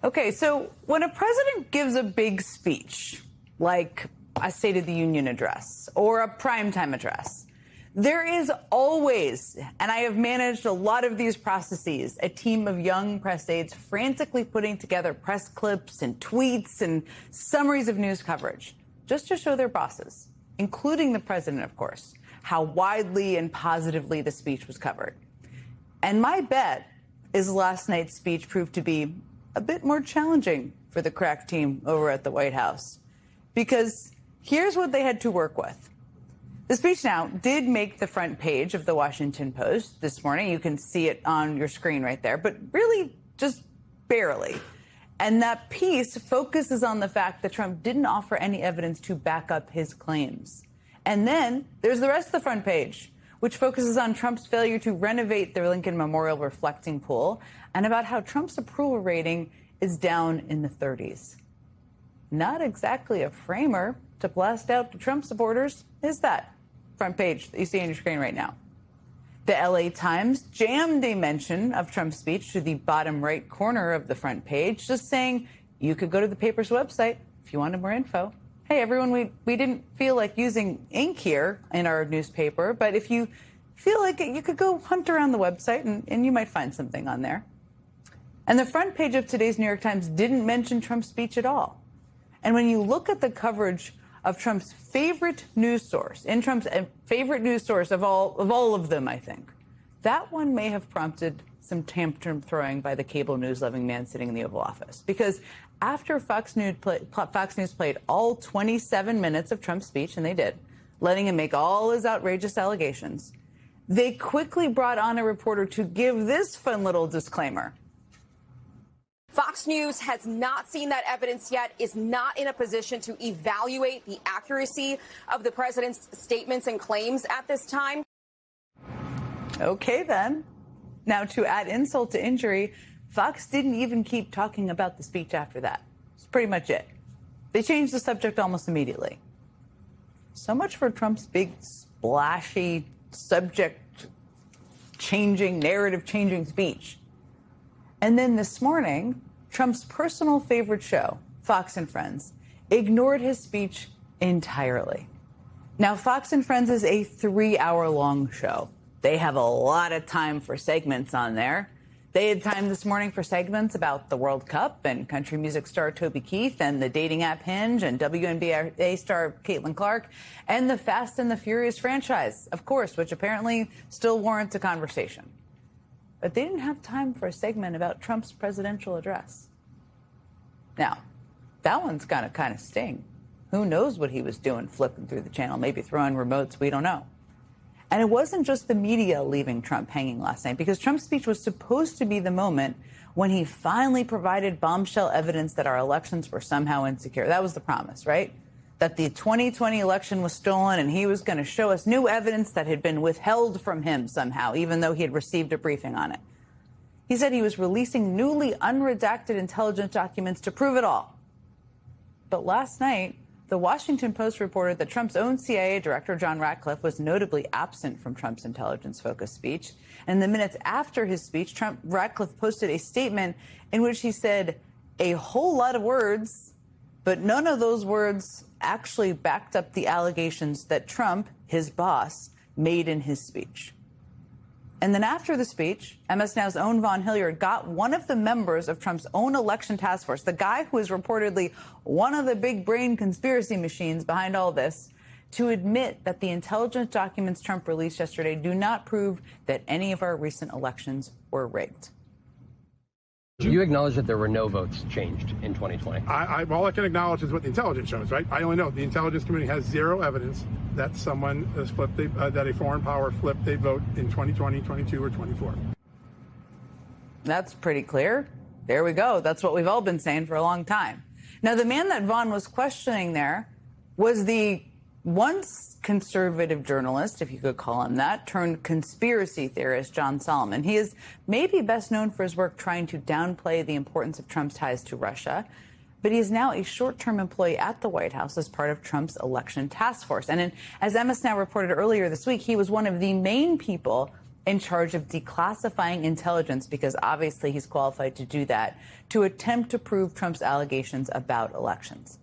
Okay, so when a president gives a big speech, like a State of the Union address or a primetime address, there is always, and I have managed a lot of these processes, a team of young press aides frantically putting together press clips and tweets and summaries of news coverage just to show their bosses, including the president, of course, how widely and positively the speech was covered. And my bet is last night's speech proved to be a bit more challenging for the crack team over at the White House, because here's what they had to work with. The speech now did make the front page of the Washington Post this morning. You can see it on your screen right there, but really just barely. And that piece focuses on the fact that Trump didn't offer any evidence to back up his claims. And then there's the rest of the front page, which focuses on Trump's failure to renovate the Lincoln Memorial reflecting pool and about how Trump's approval rating is down in the 30s. Not exactly a framer to blast out to Trump supporters, is that front page that you see on your screen right now. The LA Times jammed a mention of Trump's speech to the bottom right corner of the front page, just saying you could go to the paper's website if you wanted more info. Hey, everyone, we didn't feel like using ink here in our newspaper, but if you feel like it, you could go hunt around the website and you might find something on there. And the front page of today's New York Times didn't mention Trump's speech at all. And when you look at the coverage of Trump's favorite news source, in Trump's favorite news source of all of them, I think, that one may have prompted some tantrum throwing by the cable news loving man sitting in the Oval Office. Because after Fox News played all 27 minutes of Trump's speech, and they did, letting him make all his outrageous allegations, they quickly brought on a reporter to give this fun little disclaimer. Fox News has not seen that evidence yet, is not in a position to evaluate the accuracy of the president's statements and claims at this time. Okay, then. Now, to add insult to injury, Fox didn't even keep talking about the speech after that. That's pretty much it. They changed the subject almost immediately. So much for Trump's big, splashy, subject-changing, narrative-changing speech. And then this morning, Trump's personal favorite show, Fox and Friends, ignored his speech entirely. Now, Fox and Friends is a 3-hour-long show. They have a lot of time for segments on there. They had time this morning for segments about the World Cup and country music star Toby Keith and the dating app Hinge and WNBA star Caitlin Clark and the Fast and the Furious franchise, of course, which apparently still warrants a conversation. But they didn't have time for a segment about Trump's presidential address. Now, that one's gonna kind of sting. Who knows what he was doing flipping through the channel, maybe throwing remotes, we don't know. And it wasn't just the media leaving Trump hanging last night, because Trump's speech was supposed to be the moment when he finally provided bombshell evidence that our elections were somehow insecure. That was the promise, right? That the 2020 election was stolen and he was going to show us new evidence that had been withheld from him somehow, even though he had received a briefing on it. He said he was releasing newly unredacted intelligence documents to prove it all. But last night, the Washington Post reported that Trump's own CIA director, John Ratcliffe, was notably absent from Trump's intelligence-focused speech. And in the minutes after his speech, Ratcliffe posted a statement in which he said a whole lot of words, but none of those words actually backed up the allegations that Trump, his boss, made in his speech. And then after the speech, MS Now's own Vaughn Hilliard got one of the members of Trump's own election task force, the guy who is reportedly one of the big brain conspiracy machines behind all this, to admit that the intelligence documents Trump released yesterday do not prove that any of our recent elections were rigged. You acknowledge that there were no votes changed in 2020. All I can acknowledge is what the intelligence shows, right? I only know the intelligence community has zero evidence that someone has flipped, that a foreign power flipped a vote in 2020, 22, or 24. That's pretty clear. There we go. That's what we've all been saying for a long time. Now, the man that Vaughn was questioning there was the once conservative journalist, if you could call him that, turned conspiracy theorist John Solomon. He is maybe best known for his work trying to downplay the importance of Trump's ties to Russia, but he is now a short-term employee at the White House as part of Trump's election task force. And as MS Now reported earlier this week, he was one of the main people in charge of declassifying intelligence, because obviously he's qualified to do that, to attempt to prove Trump's allegations about elections.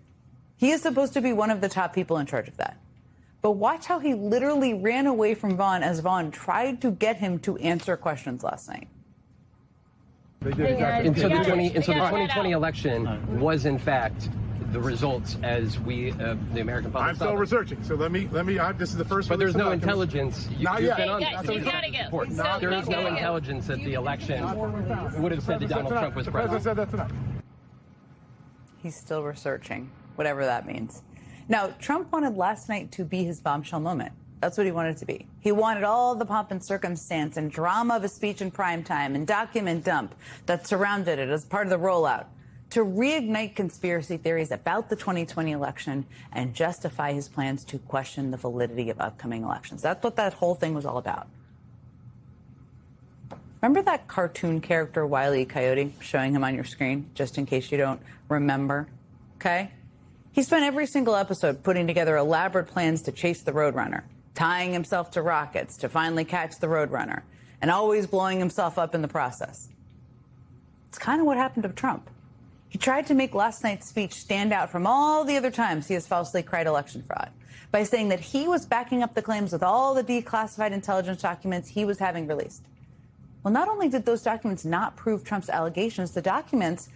He is supposed to be one of the top people in charge of that. But watch how he literally ran away from Vaughn as Vaughn tried to get him to answer questions last night. They did exactly. And so the 2020 election was, in fact, the results as we, the American public. I'm still researching, so let me. This is the first. But there's no intelligence. Not yet. He's got to go. There is no intelligence that the election would have said that Donald Trump was the president president. said that tonight. He's still researching, whatever that means. Now, Trump wanted last night to be his bombshell moment. That's what he wanted it to be. He wanted all the pomp and circumstance and drama of a speech in primetime and document dump that surrounded it as part of the rollout to reignite conspiracy theories about the 2020 election and justify his plans to question the validity of upcoming elections. That's what that whole thing was all about. Remember that cartoon character, Wile E. Coyote, showing him on your screen, just in case you don't remember? Okay? He spent every single episode putting together elaborate plans to chase the Roadrunner, tying himself to rockets to finally catch the Roadrunner, and always blowing himself up in the process. It's kind of what happened to Trump. He tried to make last night's speech stand out from all the other times he has falsely cried election fraud by saying that he was backing up the claims with all the declassified intelligence documents he was having released. Well, not only did those documents not prove Trump's allegations, the documents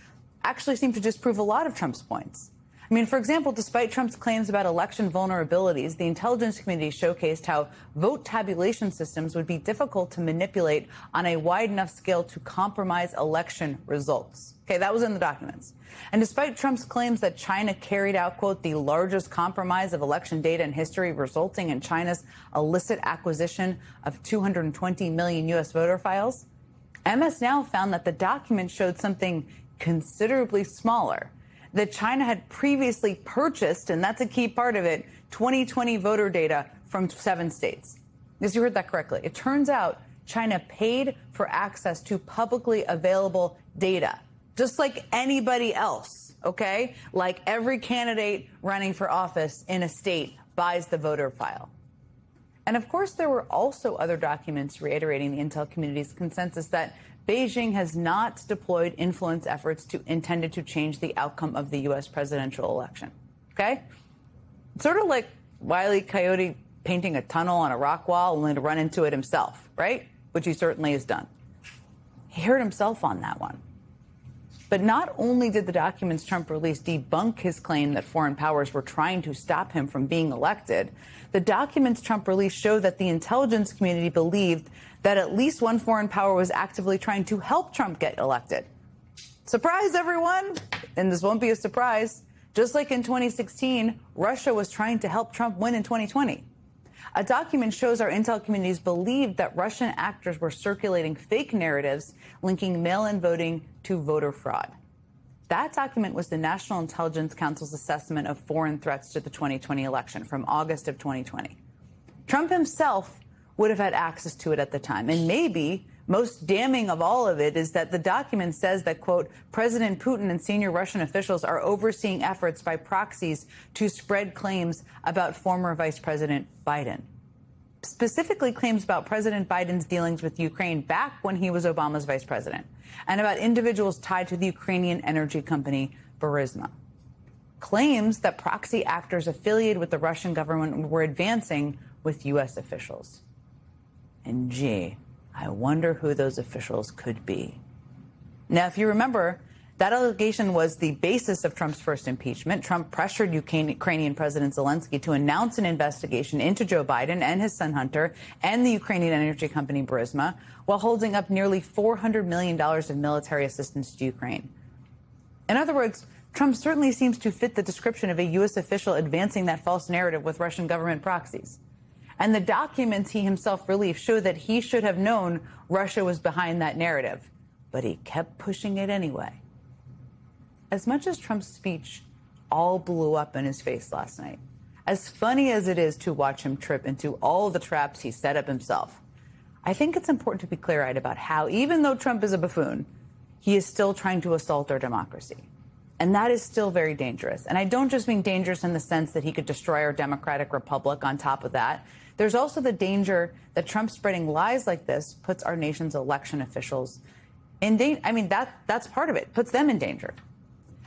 actually seem to disprove a lot of Trump's points. I mean, for example, despite Trump's claims about election vulnerabilities, the intelligence community showcased how vote tabulation systems would be difficult to manipulate on a wide enough scale to compromise election results. Okay, that was in the documents. And despite Trump's claims that China carried out, quote, the largest compromise of election data in history, resulting in China's illicit acquisition of 220 million U.S. voter files, MS Now found that the document showed something considerably smaller, that China had previously purchased, and that's a key part of it, 2020 voter data from 7 states. Yes, you heard that correctly. It turns out China paid for access to publicly available data, just like anybody else, okay? Like every candidate running for office in a state buys the voter file. And of course, there were also other documents reiterating the intel community's consensus that Beijing has not deployed influence efforts intended to change the outcome of the U.S. presidential election. Okay? It's sort of like Wile E. Coyote painting a tunnel on a rock wall only to run into it himself, right? Which he certainly has done. He hurt himself on that one. But not only did the documents Trump released debunk his claim that foreign powers were trying to stop him from being elected, the documents Trump released show that the intelligence community believed that at least one foreign power was actively trying to help Trump get elected. Surprise, everyone! And this won't be a surprise. Just like in 2016, Russia was trying to help Trump win in 2020. A document shows our intel communities believed that Russian actors were circulating fake narratives linking mail-in voting to voter fraud. That document was the National Intelligence Council's assessment of foreign threats to the 2020 election from August of 2020. Trump himself would have had access to it at the time. And maybe most damning of all of it is that the document says that, quote, President Putin and senior Russian officials are overseeing efforts by proxies to spread claims about former Vice President Biden. Specifically claims about President Biden's dealings with Ukraine back when he was Obama's vice president, and about individuals tied to the Ukrainian energy company Burisma. Claims that proxy actors affiliated with the Russian government were advancing with U.S. officials. And gee, I wonder who those officials could be. Now, if you remember, that allegation was the basis of Trump's first impeachment. Trump pressured Ukrainian President Zelensky to announce an investigation into Joe Biden and his son Hunter and the Ukrainian energy company Burisma, while holding up nearly $400 million of military assistance to Ukraine. In other words, Trump certainly seems to fit the description of a U.S. official advancing that false narrative with Russian government proxies. And the documents he himself released show that he should have known Russia was behind that narrative, but he kept pushing it anyway. As much as Trump's speech all blew up in his face last night, as funny as it is to watch him trip into all the traps he set up himself, I think it's important to be clear-eyed about how, even though Trump is a buffoon, he is still trying to assault our democracy. And that is still very dangerous. And I don't just mean dangerous in the sense that he could destroy our democratic republic on top of that. There's also the danger that Trump spreading lies like this puts our nation's election officials in danger. I mean, that's part of it, puts them in danger.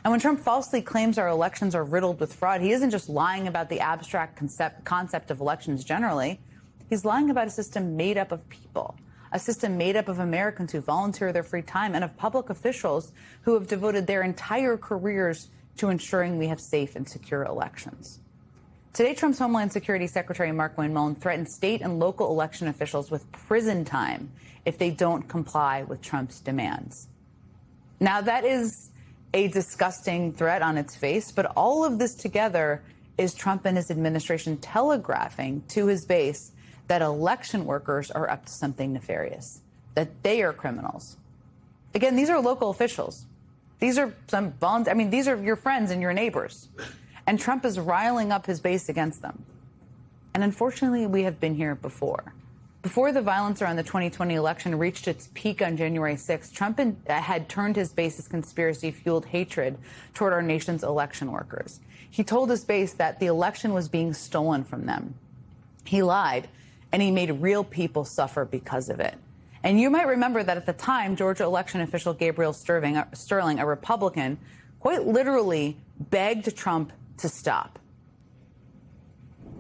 And when Trump falsely claims our elections are riddled with fraud, he isn't just lying about the abstract concept of elections generally. He's lying about a system made up of people, a system made up of Americans who volunteer their free time and of public officials who have devoted their entire careers to ensuring we have safe and secure elections. Today, Trump's Homeland Security Secretary Mark Wayne Mullen threatened state and local election officials with prison time if they don't comply with Trump's demands. Now, that is a disgusting threat on its face, but all of this together is Trump and his administration telegraphing to his base that election workers are up to something nefarious, that they are criminals. Again, these are local officials. These are these are your friends and your neighbors. And Trump is riling up his base against them. And unfortunately, we have been here before. Before the violence around the 2020 election reached its peak on January 6th, Trump had turned his base's conspiracy-fueled hatred toward our nation's election workers. He told his base that the election was being stolen from them. He lied, and he made real people suffer because of it. And you might remember that at the time, Georgia election official Gabriel Sterling, a Republican, quite literally begged Trump to stop.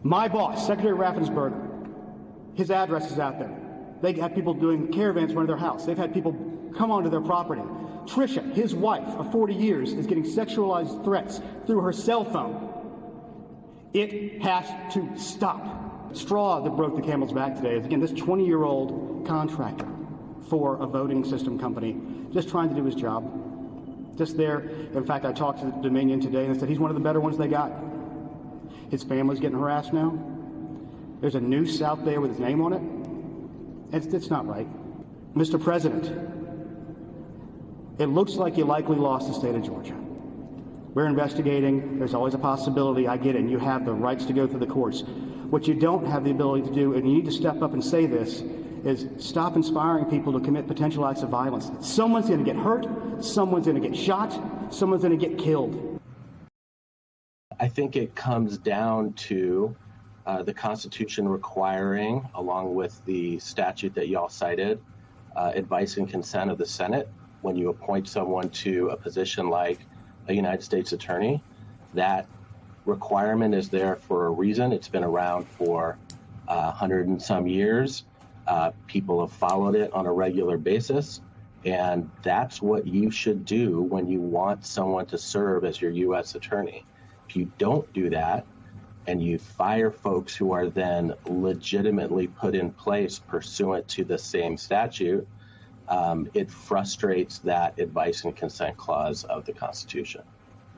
My boss, Secretary Raffensperger, his address is out there. They have people doing caravans around their house. They've had people come onto their property. Trisha, his wife of 40 years, is getting sexualized threats through her cell phone. It has to stop. Straw that broke the camel's back today is, again, this 20-year-old contractor for a voting system company just trying to do his job. Just there. In fact, I talked to Dominion today and they said he's one of the better ones they got. His family's getting harassed now. There's a noose out there with his name on it. It's not right. Mr. President, it looks like you likely lost the state of Georgia. We're investigating. There's always a possibility. I get it. And you have the rights to go through the courts. What you don't have the ability to do, and you need to step up and say this, is stop inspiring people to commit potential acts of violence. Someone's going to get hurt. Someone's going to get shot. Someone's going to get killed. I think it comes down to the Constitution requiring, along with the statute that y'all cited, advice and consent of the Senate when you appoint someone to a position like a United States attorney. That requirement is there for a reason. It's been around for 100 and some years. People have followed it on a regular basis. And that's what you should do when you want someone to serve as your U.S. attorney. If you don't do that, and you fire folks who are then legitimately put in place pursuant to the same statute, it frustrates that advice and consent clause of the Constitution.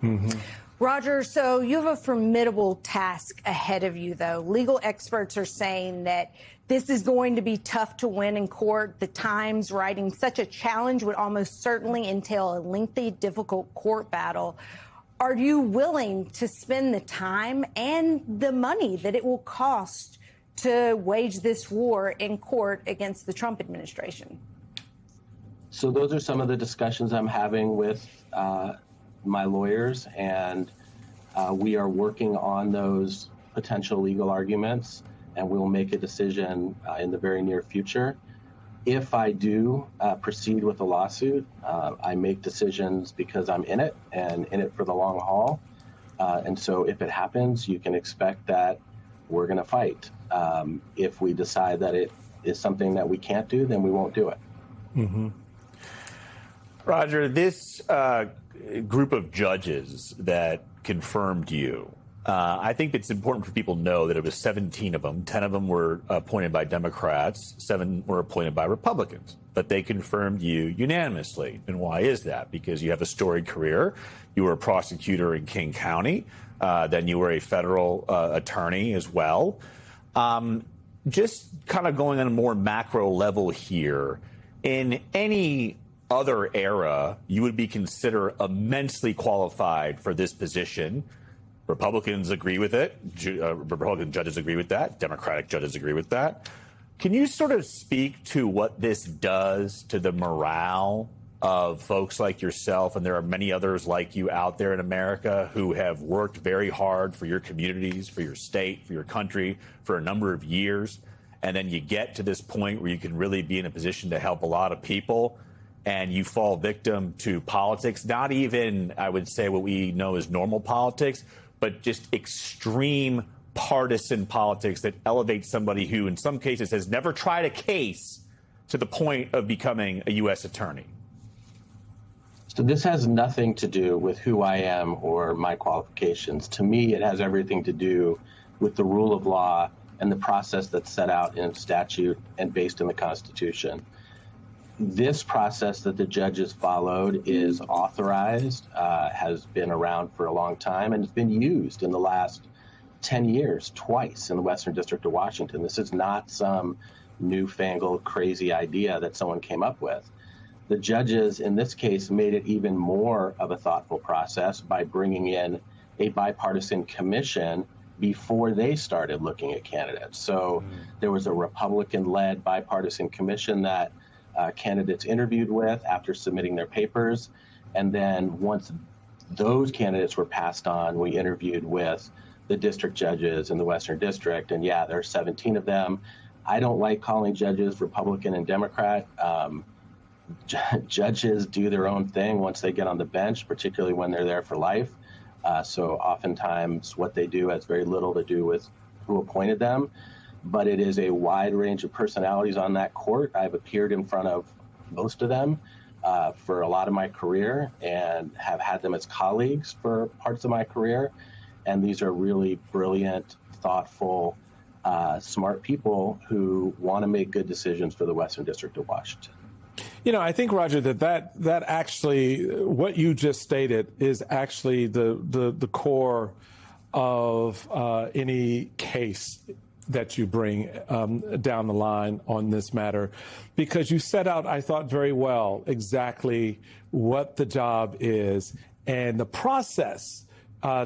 Mm-hmm. Roger, so you have a formidable task ahead of you, though. Legal experts are saying that this is going to be tough to win in court. The Times writing such a challenge would almost certainly entail a lengthy, difficult court battle. Are you willing to spend the time and the money that it will cost to wage this war in court against the Trump administration? So those are some of the discussions I'm having with my lawyers, and we are working on those potential legal arguments, and we'll make a decision in the very near future. If I do proceed with the lawsuit, I make decisions because I'm in it and in it for the long haul. And so if it happens, you can expect that we're going to fight. If we decide that it is something that we can't do, then we won't do it. Mm-hmm. Roger, this group of judges that confirmed you, I think it's important for people to know that it was 17 of them. 10 of them were appointed by Democrats. 7 were appointed by Republicans. But they confirmed you unanimously. And why is that? Because you have a storied career. You were a prosecutor in King County. Then you were a federal attorney as well. Just kind of going on a more macro level here, in any other era, you would be considered immensely qualified for this position. Republicans agree with it. Republican judges agree with that. Democratic judges agree with that. Can you sort of speak to what this does to the morale of folks like yourself, and there are many others like you out there in America who have worked very hard for your communities, for your state, for your country for a number of years. And then you get to this point where you can really be in a position to help a lot of people, and you fall victim to politics, not even, I would say, what we know as normal politics, but just extreme partisan politics that elevates somebody who, in some cases, has never tried a case to the point of becoming a U.S. attorney. So this has nothing to do with who I am or my qualifications. To me, it has everything to do with the rule of law and the process that's set out in statute and based in the Constitution. This process that the judges followed is authorized, has been around for a long time, and it's been used in the last 10 years twice in the Western District of Washington. This is not some newfangled, crazy idea that someone came up with. The judges in this case made it even more of a thoughtful process by bringing in a bipartisan commission before they started looking at candidates. So there was a Republican-led bipartisan commission that candidates interviewed with after submitting their papers. And then once those candidates were passed on, we interviewed with the district judges in the Western District. And yeah, there are 17 of them. I don't like calling judges Republican and Democrat. Judges do their own thing once they get on the bench, particularly when they're there for life. So oftentimes what they do has very little to do with who appointed them. But it is a wide range of personalities on that court. I've appeared in front of most of them for a lot of my career and have had them as colleagues for parts of my career. And these are really brilliant, thoughtful, smart people who want to make good decisions for the Western District of Washington. You know, I think, Roger, that actually what you just stated is actually the core of any case that you bring down the line on this matter, because you set out, I thought, very well exactly what the job is and the process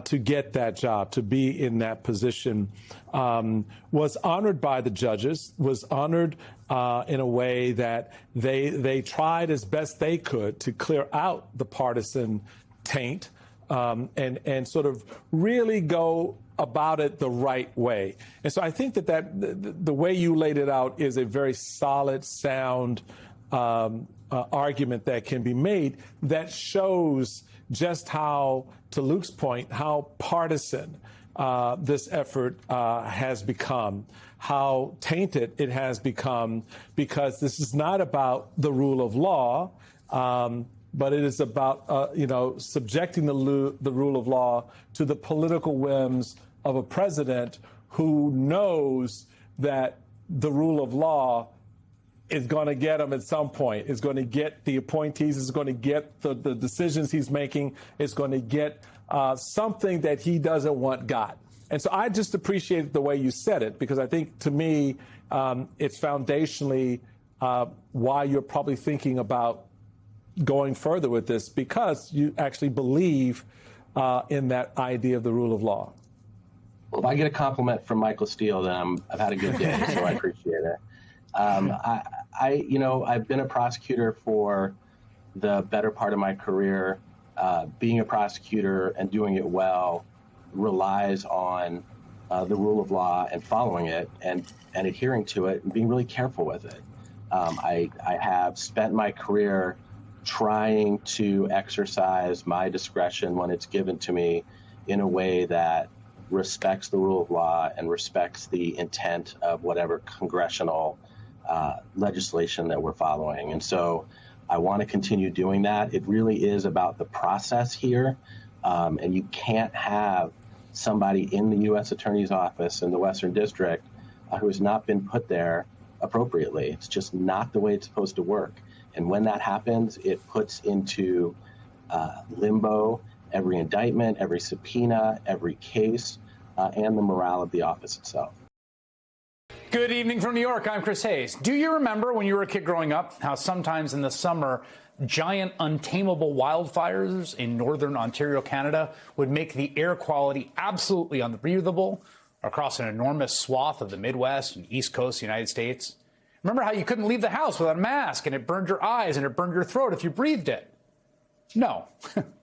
to get that job, to be in that position, was honored by the judges, was honored in a way that they tried as best they could to clear out the partisan taint and sort of really go about it the right way. And so I think that the way you laid it out is a very solid, sound argument that can be made that shows just how, to Luke's point, how partisan this effort has become, how tainted it has become, because this is not about the rule of law, but it is about, subjecting the rule of law to the political whims of a president who knows that the rule of law is going to get him at some point, is going to get the appointees, is going to get the decisions he's making, is going to get something that he doesn't want got. And so I just appreciate the way you said it, because I think, to me, it's foundationally why you're probably thinking about going further with this, because you actually believe in that idea of the rule of law. Well, if I get a compliment from Michael Steele, then I've had a good day, so I appreciate it. I've been a prosecutor for the better part of my career. Being a prosecutor and doing it well relies on the rule of law and following it and adhering to it and being really careful with it. I have spent my career trying to exercise my discretion when it's given to me in a way that respects the rule of law and respects the intent of whatever congressional legislation that we're following. And so I want to continue doing that. It really is about the process here. And you can't have somebody in the U.S. Attorney's Office in the Western District who has not been put there appropriately. It's just not the way it's supposed to work. And when that happens, it puts into limbo every indictment, every subpoena, every case, and the morale of the office itself. Good evening from New York. I'm Chris Hayes. Do you remember when you were a kid growing up how sometimes in the summer, giant untamable wildfires in northern Ontario, Canada would make the air quality absolutely unbreathable across an enormous swath of the Midwest and East Coast of the United States? Remember how you couldn't leave the house without a mask and it burned your eyes and it burned your throat if you breathed it? No,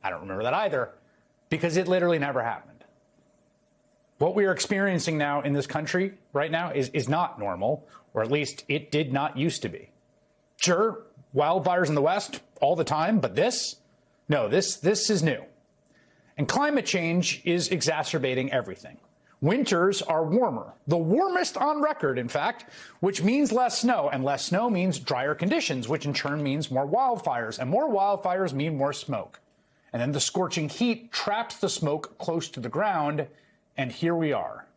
I don't remember that either, because it literally never happened. What we are experiencing now in this country right now is not normal, or at least it did not used to be. Sure, wildfires in the West all the time, but this is new. And climate change is exacerbating everything. Winters are warmer, the warmest on record, in fact, which means less snow, and less snow means drier conditions, which in turn means more wildfires, and more wildfires mean more smoke. And then the scorching heat traps the smoke close to the ground, and here we are.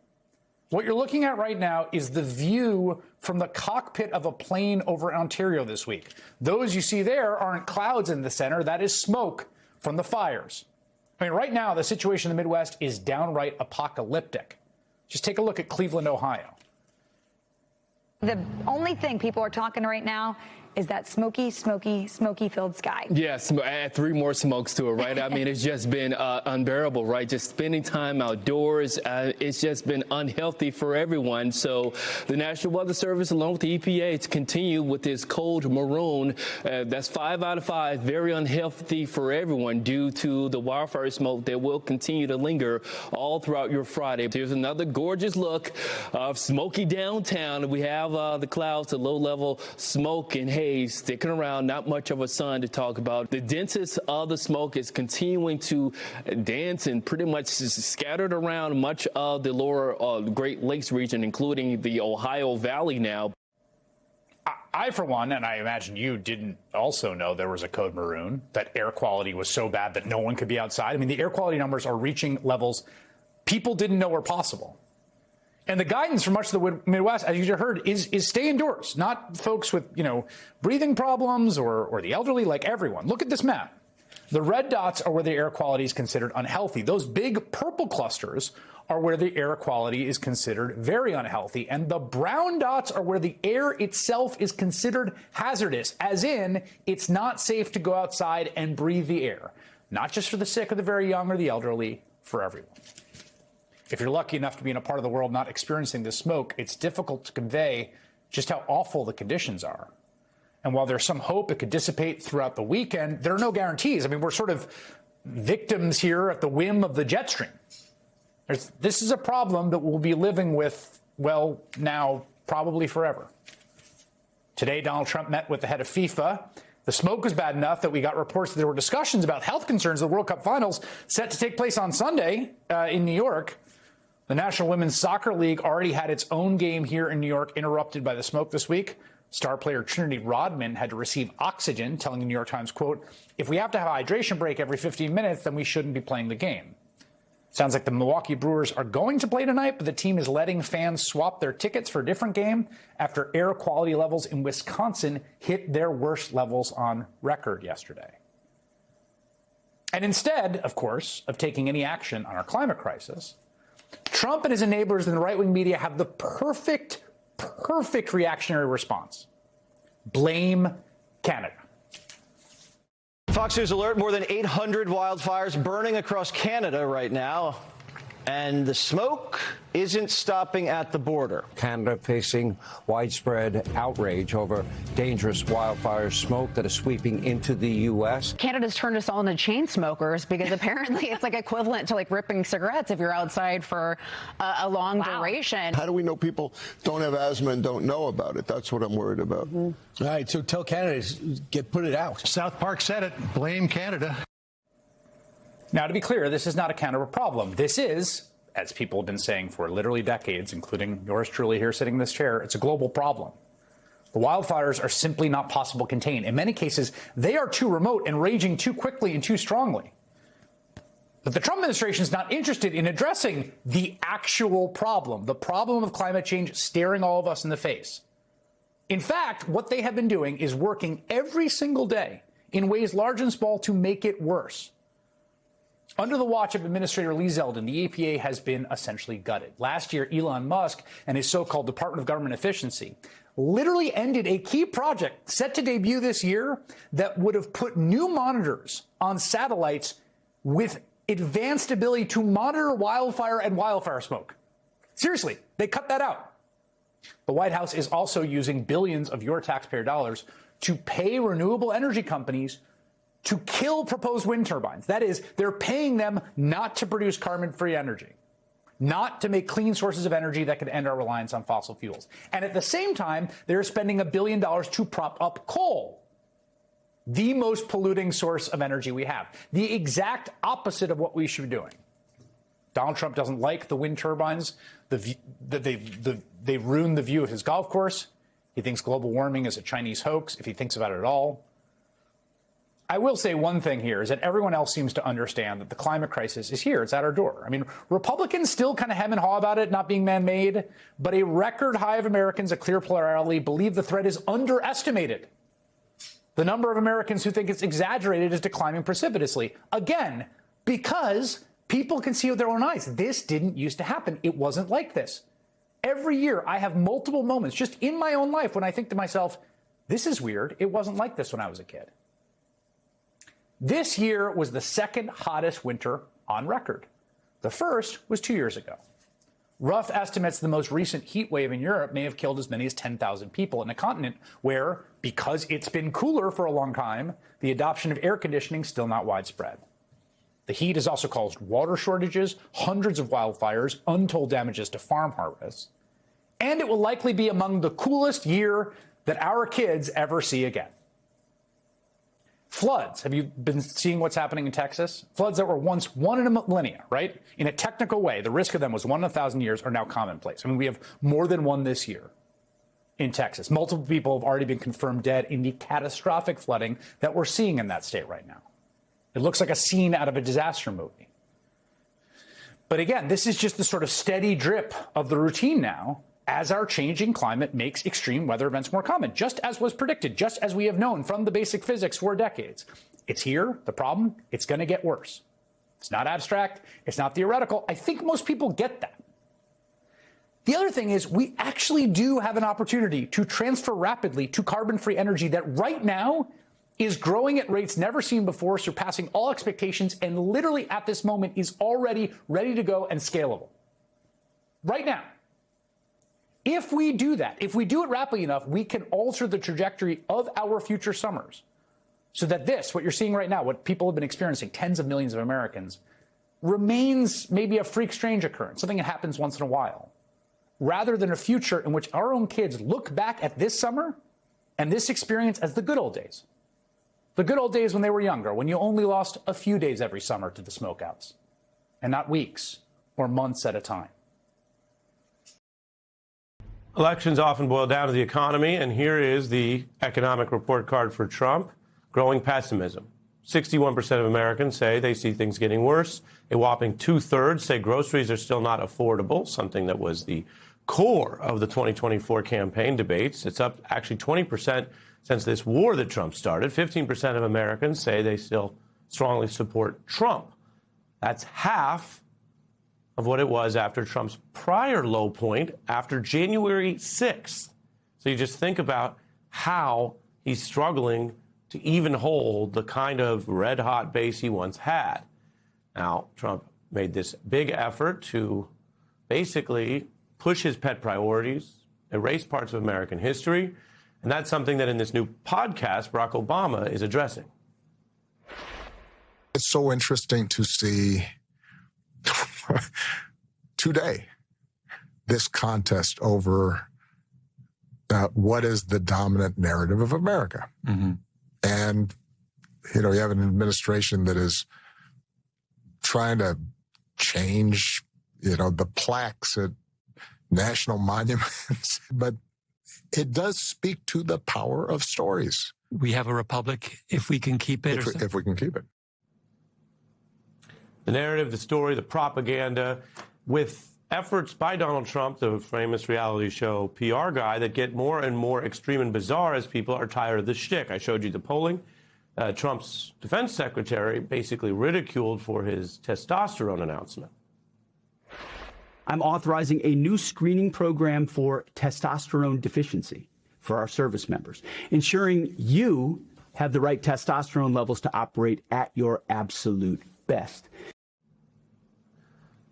What you're looking at right now is the view from the cockpit of a plane over Ontario this week. Those you see there aren't clouds in the center, that is smoke from the fires. I mean, right now, the situation in the Midwest is downright apocalyptic. Just take a look at Cleveland, Ohio. The only thing people are talking right now is that smoky-filled sky. Yes, add 3 more smokes to it, right? I mean, it's just been unbearable, right? Just spending time outdoors, it's just been unhealthy for everyone. So the National Weather Service, along with the EPA, to continue with this cold maroon. That's 5 out of 5, very unhealthy for everyone due to the wildfire smoke that will continue to linger all throughout your Friday. Here's another gorgeous look of smoky downtown. We have the clouds, the low-level smoke and haze sticking around, not much of a sun to talk about. The densest of the smoke is continuing to dance and pretty much scattered around much of the lower Great Lakes region, including the Ohio Valley now. I, for one, and I imagine you didn't also know there was a code maroon, that air quality was so bad that no one could be outside. I mean, the air quality numbers are reaching levels people didn't know were possible. And the guidance for much of the Midwest, as you just heard, is stay indoors, not folks with, breathing problems or the elderly, like everyone. Look at this map. The red dots are where the air quality is considered unhealthy. Those big purple clusters are where the air quality is considered very unhealthy. And the brown dots are where the air itself is considered hazardous, as in it's not safe to go outside and breathe the air. Not just for the sick or the very young or the elderly, for everyone. If you're lucky enough to be in a part of the world not experiencing this smoke, it's difficult to convey just how awful the conditions are. And while there's some hope it could dissipate throughout the weekend, there are no guarantees. I mean, we're sort of victims here at the whim of the jet stream. This is a problem that we'll be living with, well, now probably forever. Today, Donald Trump met with the head of FIFA. The smoke was bad enough that we got reports that there were discussions about health concerns of the World Cup finals set to take place on Sunday in New York. The National Women's Soccer League already had its own game here in New York interrupted by the smoke this week. Star player Trinity Rodman had to receive oxygen, telling the New York Times, quote, "If we have to have a hydration break every 15 minutes, then we shouldn't be playing the game." Sounds like the Milwaukee Brewers are going to play tonight, but the team is letting fans swap their tickets for a different game after air quality levels in Wisconsin hit their worst levels on record yesterday. And instead, of course, of taking any action on our climate crisis, Trump and his enablers in the right-wing media have the perfect reactionary response. Blame Canada. Fox News alert, more than 800 wildfires burning across Canada right now. And the smoke isn't stopping at the border. Canada facing widespread outrage over dangerous wildfire smoke that is sweeping into the U.S. Canada's turned us all into chain smokers because apparently it's like equivalent to like ripping cigarettes if you're outside for a long duration. How do we know people don't have asthma and don't know about it? That's what I'm worried about. All right, so tell Canada, put it out. South Park said it. Blame Canada. Now, to be clear, this is not a Canada problem. This is, as people have been saying for literally decades, including yours truly here sitting in this chair, it's a global problem. The wildfires are simply not possible to contain. In many cases, they are too remote and raging too quickly and too strongly. But the Trump administration is not interested in addressing the actual problem, the problem of climate change staring all of us in the face. In fact, what they have been doing is working every single day in ways large and small to make it worse. Under the watch of Administrator Lee Zeldin, the EPA has been essentially gutted. Last year, Elon Musk and his so-called Department of Government Efficiency literally ended a key project set to debut this year that would have put new monitors on satellites with advanced ability to monitor wildfire and wildfire smoke. Seriously, they cut that out. The White House is also using billions of your taxpayer dollars to pay renewable energy companies to kill proposed wind turbines. That is, they're paying them not to produce carbon-free energy, not to make clean sources of energy that could end our reliance on fossil fuels. And at the same time, they're spending $1 billion to prop up coal, the most polluting source of energy we have, the exact opposite of what we should be doing. Donald Trump doesn't like the wind turbines. They ruined the view of his golf course. He thinks global warming is a Chinese hoax, if he thinks about it at all. I will say one thing here is that everyone else seems to understand that the climate crisis is here. It's at our door. I mean, Republicans still kind of hem and haw about it not being man-made, but a record high of Americans, a clear plurality, believe the threat is underestimated. The number of Americans who think it's exaggerated is declining precipitously. Again, because people can see with their own eyes. This didn't used to happen. It wasn't like this. Every year, I have multiple moments just in my own life when I think to myself, this is weird. It wasn't like this when I was a kid. This year was the second hottest winter on record. The first was 2 years ago. Rough estimates the most recent heat wave in Europe may have killed as many as 10,000 people in a continent where, because it's been cooler for a long time, the adoption of air conditioning is still not widespread. The heat has also caused water shortages, hundreds of wildfires, untold damages to farm harvests, and it will likely be among the coolest year that our kids ever see again. Floods. Have you been seeing what's happening in Texas? Floods that were once one in a millennia, right? In a technical way, the risk of them was 1 in 1,000 years are now commonplace. I mean, we have more than one this year in Texas. Multiple people have already been confirmed dead in the catastrophic flooding that we're seeing in that state right now. It looks like a scene out of a disaster movie. But again, this is just the sort of steady drip of the routine now as our changing climate makes extreme weather events more common, just as was predicted, just as we have known from the basic physics for decades. It's here. The problem, it's going to get worse. It's not abstract. It's not theoretical. I think most people get that. The other thing is we actually do have an opportunity to transfer rapidly to carbon-free energy that right now is growing at rates never seen before, surpassing all expectations, and literally at this moment is already ready to go and scalable. Right now. If we do that, if we do it rapidly enough, we can alter the trajectory of our future summers so that this, what you're seeing right now, what people have been experiencing, tens of millions of Americans, remains maybe a freak strange occurrence, something that happens once in a while, rather than a future in which our own kids look back at this summer and this experience as the good old days. The good old days when they were younger, when you only lost a few days every summer to the smokeouts, and not weeks or months at a time. Elections often boil down to the economy, and here is the economic report card for Trump. Growing pessimism. 61% of Americans say they see things getting worse. A whopping 2/3 say groceries are still not affordable, something that was the core of the 2024 campaign debates. It's up actually 20% since this war that Trump started. 15% of Americans say they still strongly support Trump. That's half of what it was after Trump's prior low point after January 6th. So you just think about how he's struggling to even hold the kind of red-hot base he once had. Now, Trump made this big effort to basically push his pet priorities, erase parts of American history, and that's something that in this new podcast, Barack Obama is addressing. It's so interesting to see today this contest over what is the dominant narrative of America. Mm-hmm. And, you know, you have an administration that is trying to change, you know, the plaques at national monuments, but it does speak to the power of stories. We have a republic if we can keep it. If we can keep it. The narrative, the story, the propaganda, with efforts by Donald Trump, the famous reality show PR guy, that get more and more extreme and bizarre as people are tired of the shtick. I showed you the polling. Trump's defense secretary basically ridiculed for his testosterone announcement. I'm authorizing a new screening program for testosterone deficiency for our service members, ensuring you have the right testosterone levels to operate at your absolute best.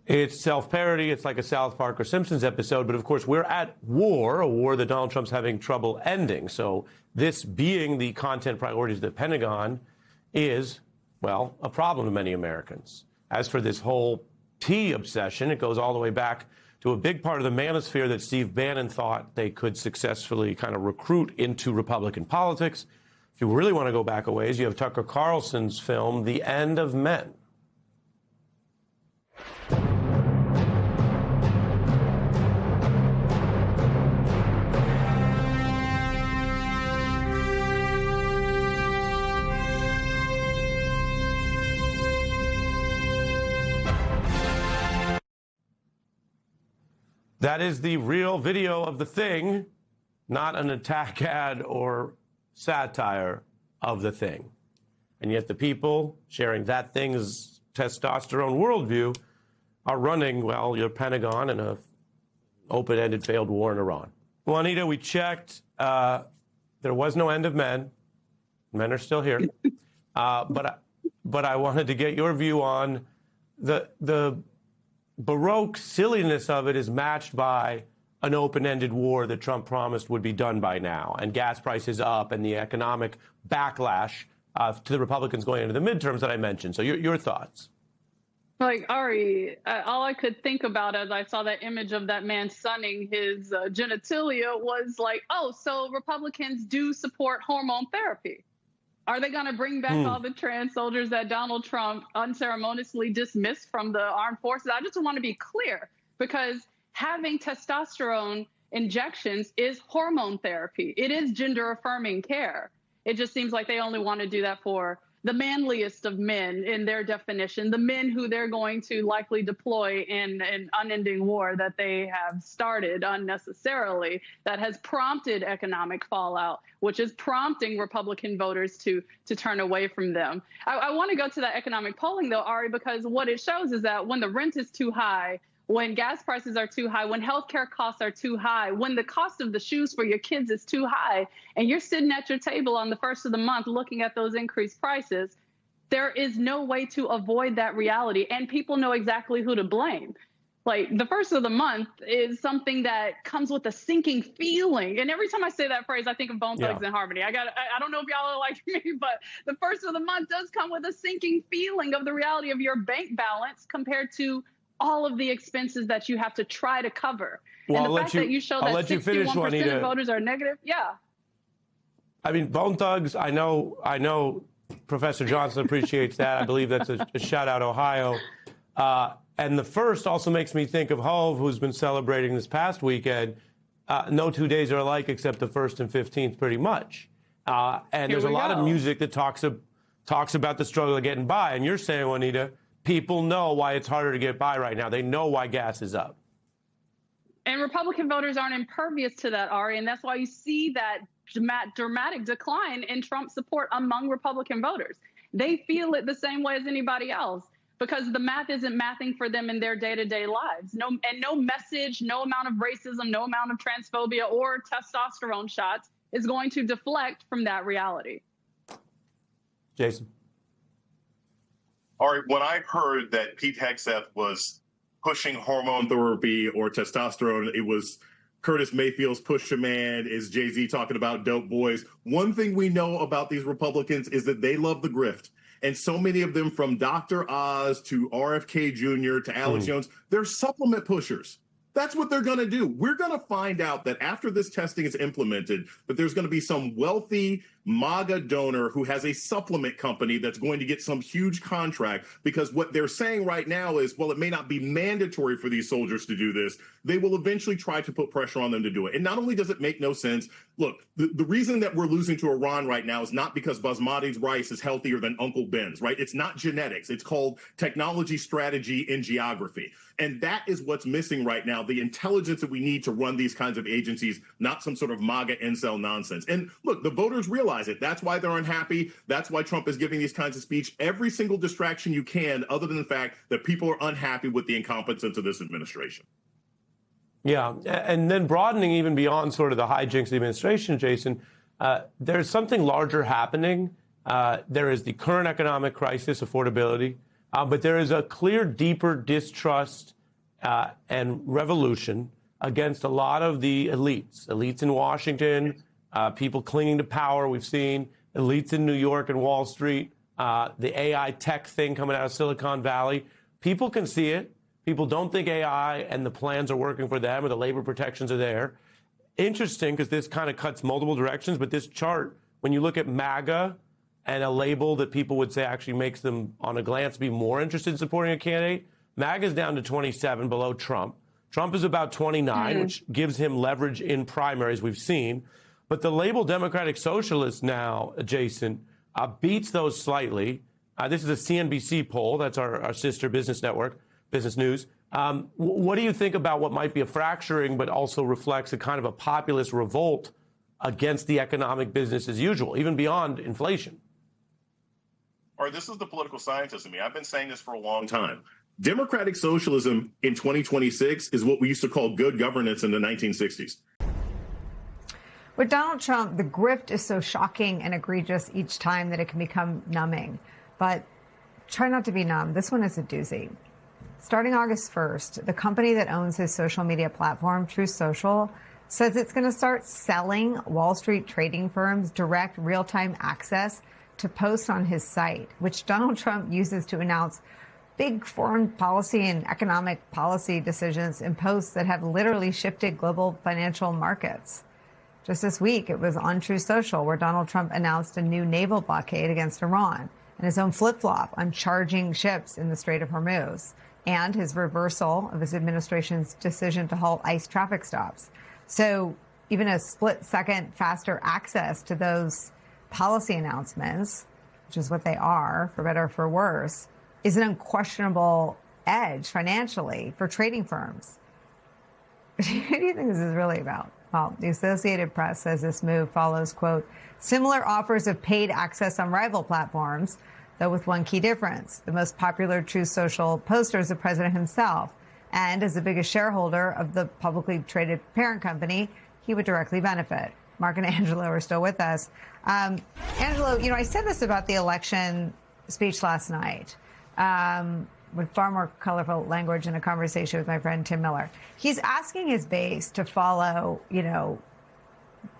It's self-parody. It's like a South Park or Simpsons episode. But of course, we're at war, a war that Donald Trump's having trouble ending. So this being the content priorities of the Pentagon is, well, a problem to many Americans. As for this whole tea obsession, it goes all the way back to a big part of the manosphere that Steve Bannon thought they could successfully kind of recruit into Republican politics. If you really want to go back a ways, you have Tucker Carlson's film, The End of Men. That is the real video of The Thing, not an attack ad or satire of The Thing. And yet the people sharing that thing's testosterone worldview are running, well, your Pentagon and a open-ended failed war in Iran. Juanita, we checked. There was no end of men. Men are still here. But I wanted to get your view on the Baroque silliness of it is matched by an open-ended war that Trump promised would be done by now, and gas prices up, and the economic backlash to the Republicans going into the midterms that I mentioned. So your thoughts? Like, Ari, all I could think about as I saw that image of that man sunning his genitalia was like, oh, so Republicans do support hormone therapy. Are they going to bring back all the trans soldiers that Donald Trump unceremoniously dismissed from the armed forces? I just want to be clear, because having testosterone injections is hormone therapy. It is gender-affirming care. It just seems like they only want to do that for the manliest of men in their definition, the men who they're going to likely deploy in an unending war that they have started unnecessarily, that has prompted economic fallout, which is prompting Republican voters to turn away from them. I want to go to that economic polling, though, Ari, because what it shows is that when the rent is too high, when gas prices are too high, when healthcare costs are too high, when the cost of the shoes for your kids is too high, and you're sitting at your table on the first of the month looking at those increased prices, there is no way to avoid that reality. And people know exactly who to blame. Like, the first of the month is something that comes with a sinking feeling. And every time I say that phrase, I think of Bone Thugs and Harmony. I don't know if y'all are like me, but the first of the month does come with a sinking feeling of the reality of your bank balance compared to all of the expenses that you have to try to cover. Well, and the fact that you show that 61% of voters are negative, I mean, Bone Thugs, I know Professor Johnson appreciates that. I believe that's a shout out Ohio. And the first also makes me think of Hove, who's been celebrating this past weekend. No 2 days are alike except the 1st and 15th, pretty much. And there's a lot of music that talks about the struggle of getting by. And you're saying, Juanita, people know why it's harder to get by right now. They know why gas is up. And Republican voters aren't impervious to that, Ari, and that's why you see that dramatic decline in Trump support among Republican voters. They feel it the same way as anybody else because the math isn't mathing for them in their day-to-day lives. No message, no amount of racism, no amount of transphobia or testosterone shots is going to deflect from that reality. Jason. All right, when I heard that Pete Hegseth was pushing hormone therapy or testosterone, it was Curtis Mayfield's Pusha Man, is Jay-Z talking about dope boys. One thing we know about these Republicans is that they love the grift. And so many of them, from Dr. Oz to RFK Jr. to Alex Jones, they're supplement pushers. That's what they're going to do. We're going to find out that after this testing is implemented, that there's going to be some wealthy MAGA donor who has a supplement company that's going to get some huge contract, because what they're saying right now is, well, it may not be mandatory for these soldiers to do this. They will eventually try to put pressure on them to do it. And not only does it make no sense, look, the reason that we're losing to Iran right now is not because basmati rice is healthier than Uncle Ben's, right? It's not genetics. It's called technology, strategy, and geography. And that is what's missing right now, the intelligence that we need to run these kinds of agencies, not some sort of MAGA incel nonsense. And look, the voters realize it. That's why they're unhappy. That's why Trump is giving these kinds of speech. Every single distraction you can, other than the fact that people are unhappy with the incompetence of this administration. Yeah, and then broadening even beyond sort of the hijinks of the administration, Jason, there's something larger happening. There is the current economic crisis, affordability. But there is a clear, deeper distrust and revolution against a lot of the elites in Washington, people clinging to power. We've seen elites in New York and Wall Street, the AI tech thing coming out of Silicon Valley. People can see it. People don't think AI and the plans are working for them or the labor protections are there. Interesting, because this kind of cuts multiple directions, but this chart, when you look at MAGA and a label that people would say actually makes them, on a glance, be more interested in supporting a candidate, MAGA is down to 27, below Trump. Trump is about 29, which gives him leverage in primaries, we've seen. But the label Democratic Socialist now, Jason, beats those slightly. This is a CNBC poll. That's our sister business network, Business News. What do you think about what might be a fracturing, but also reflects a kind of a populist revolt against the economic business as usual, even beyond inflation? Or this is the political scientist in me. I've been saying this for a long time. Democratic socialism in 2026 is what we used to call good governance in the 1960s. With Donald Trump, the grift is so shocking and egregious each time that it can become numbing. But try not to be numb. This one is a doozy. Starting August 1st, the company that owns his social media platform, Truth Social, says it's going to start selling Wall Street trading firms direct real-time access to posts on his site, which Donald Trump uses to announce big foreign policy and economic policy decisions in posts that have literally shifted global financial markets. Just this week, it was on Truth Social where Donald Trump announced a new naval blockade against Iran and his own flip-flop on charging ships in the Strait of Hormuz, and his reversal of his administration's decision to halt ICE traffic stops. So even a split-second faster access to those policy announcements, which is what they are, for better or for worse, is an unquestionable edge financially for trading firms. What do you think this is really about? Well, the Associated Press says this move follows, quote, similar offers of paid access on rival platforms, though with one key difference. The most popular Truth Social poster is the president himself. And as the biggest shareholder of the publicly traded parent company, he would directly benefit. Mark and Angelo are still with us. Angelo, I said this about the election speech last night with far more colorful language in a conversation with my friend Tim Miller. He's asking his base to follow,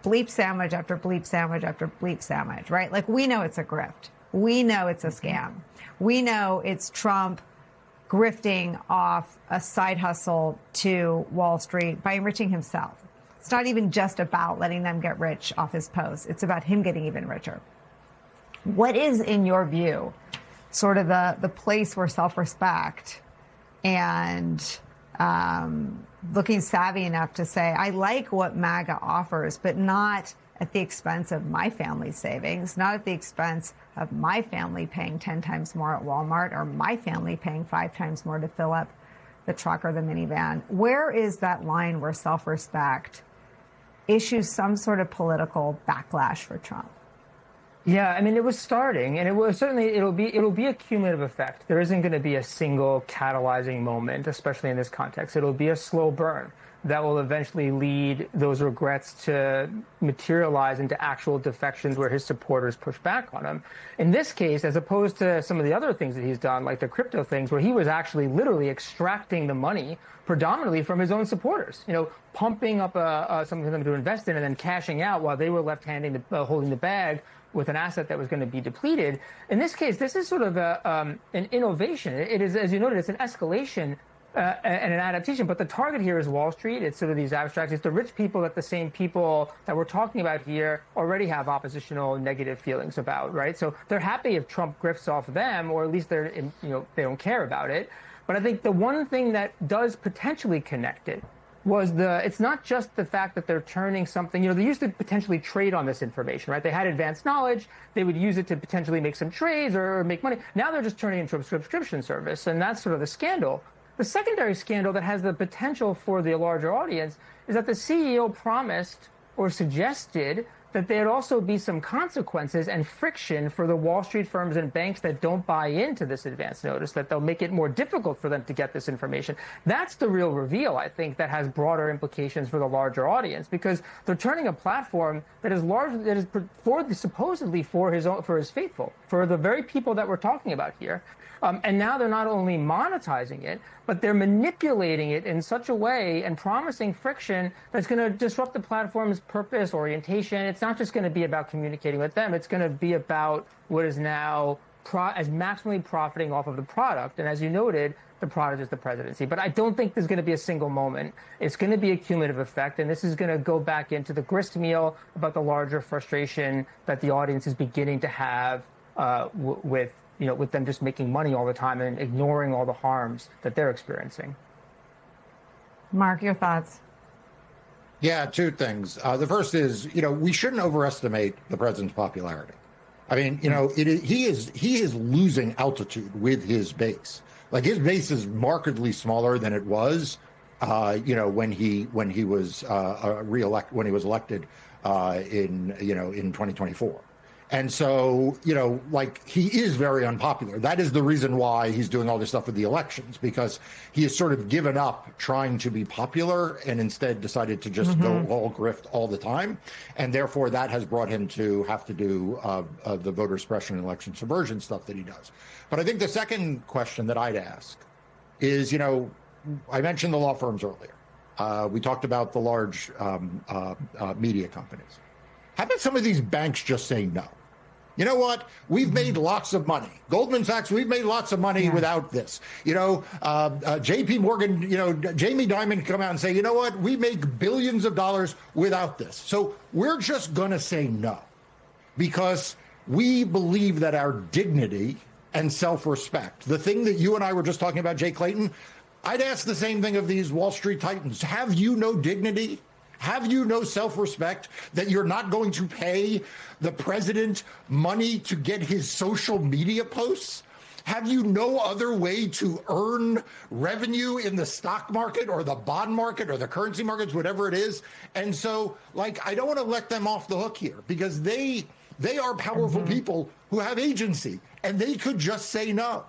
bleep sandwich after bleep sandwich after bleep sandwich, right? Like, we know it's a grift. We know it's a scam. We know it's Trump grifting off a side hustle to Wall Street by enriching himself. It's not even just about letting them get rich off his posts. It's about him getting even richer. What is, in your view, sort of the place where self-respect and looking savvy enough to say, I like what MAGA offers, but not at the expense of my family's savings, not at the expense of my family paying 10 times more at Walmart or my family paying 5 times more to fill up the truck or the minivan? Where is that line where self-respect issues some sort of political backlash for Trump? Yeah, I mean, it was starting, and it'll be a cumulative effect. There isn't going to be a single catalyzing moment, especially in this context. It'll be a slow burn that will eventually lead those regrets to materialize into actual defections where his supporters push back on him. In this case, as opposed to some of the other things that he's done, like the crypto things, where he was actually literally extracting the money predominantly from his own supporters, pumping up something for them to invest in and then cashing out while they were left holding the bag with an asset that was going to be depleted. In this case, this is sort of an innovation. It is, as you noted, it's an escalation and an adaptation. But the target here is Wall Street. It's sort of these abstracts. It's the rich people that the same people that we're talking about here already have oppositional negative feelings about, right? So they're happy if Trump grifts off them, or at least they don't care about it. But I think the one thing that does potentially connect it was it's not just the fact that they're turning something, they used to potentially trade on this information, right? They had advanced knowledge. They would use it to potentially make some trades or make money. Now they're just turning it into a subscription service. And that's sort of the scandal. The secondary scandal that has the potential for the larger audience is that the CEO promised or suggested that there'd also be some consequences and friction for the Wall Street firms and banks that don't buy into this advance notice, that they'll make it more difficult for them to get this information. That's the real reveal, I think, that has broader implications for the larger audience, because they're turning a platform that is supposedly for his faithful, for the very people that we're talking about here. And now they're not only monetizing it, but they're manipulating it in such a way and promising friction that's going to disrupt the platform's purpose, orientation. It's not just going to be about communicating with them. It's going to be about what is now as maximally profiting off of the product. And as you noted, the product is the presidency. But I don't think there's going to be a single moment. It's going to be a cumulative effect. And this is going to go back into the grist meal about the larger frustration that the audience is beginning to have with them just making money all the time and ignoring all the harms that they're experiencing. Mark, your thoughts? Yeah, two things. The first is, we shouldn't overestimate the president's popularity. I mean, he is losing altitude with his base. Like, his base is markedly smaller than it was, when he was elected in 2024. And so, he is very unpopular. That is the reason why he's doing all this stuff with the elections, because he has sort of given up trying to be popular and instead decided to just go all grift all the time. And therefore, that has brought him to have to do the voter suppression and election subversion stuff that he does. But I think the second question that I'd ask is, I mentioned the law firms earlier. We talked about the large media companies. How about some of these banks just say no? You know what? We've made lots of money. Goldman Sachs, we've made lots of money without this. JP Morgan, Jamie Dimon come out and say, you know what? We make billions of dollars without this. So we're just going to say no, because we believe that our dignity and self-respect, the thing that you and I were just talking about, Jay Clayton, I'd ask the same thing of these Wall Street titans. Have you no dignity? Have you no self-respect that you're not going to pay the president money to get his social media posts? Have you no other way to earn revenue in the stock market or the bond market or the currency markets, whatever it is? And so, I don't want to let them off the hook here, because they are powerful people who have agency, and they could just say no.